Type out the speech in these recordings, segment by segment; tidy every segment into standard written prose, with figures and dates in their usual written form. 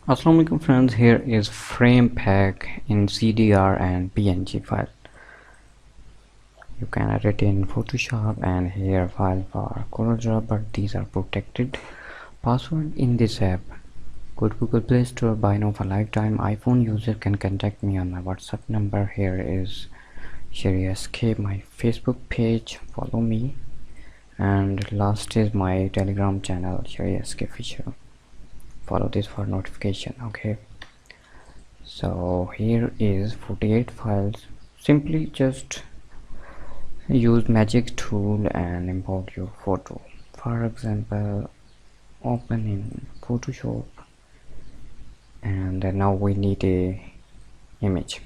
Assalamualaikum friends, here is frame pack in CDR and PNG file. You can edit in Photoshop and here file for CorelDRAW, but these are protected. Password in this app. Good Google Play Store, buy now for lifetime. iPhone user can contact me on my WhatsApp number. Here is Sheri SK, my Facebook page, follow me. And last is my Telegram channel, Sheri SK Official. Follow this for notification. Okay, so here is 48 files. Simply just use magic tool and import your photo. For example, open in Photoshop, and now we need a image.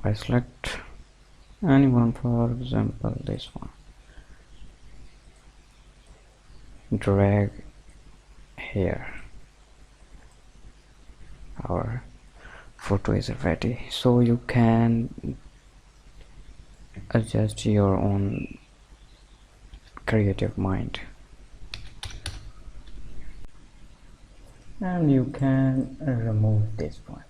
I select anyone, for example this one, drag here. Our photo is ready, so you can adjust your own creative mind, and you can remove this one.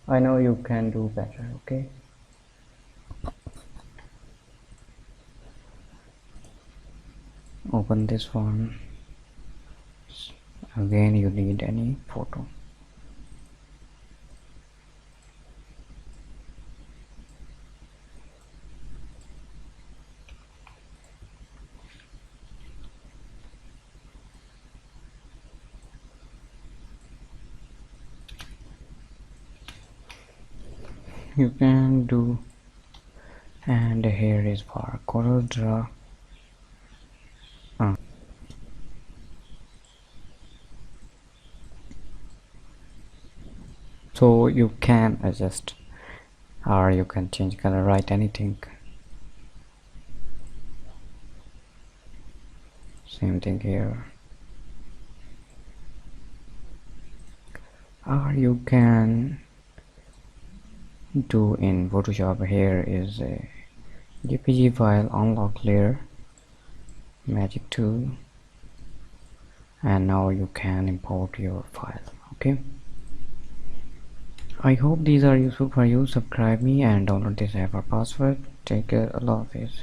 I know you can do better. Okay, open this one. Again, you need any photo. You can do, and here is for CorelDRAW. So you can adjust, or you can change color, write anything. Same thing here. Or you can do in Photoshop. Here is a JPG file, unlock layer, magic tool, and now you can import your file. Okay, I hope these are useful for you. Subscribe me and download this app or password. Take care. Allah Hafiz.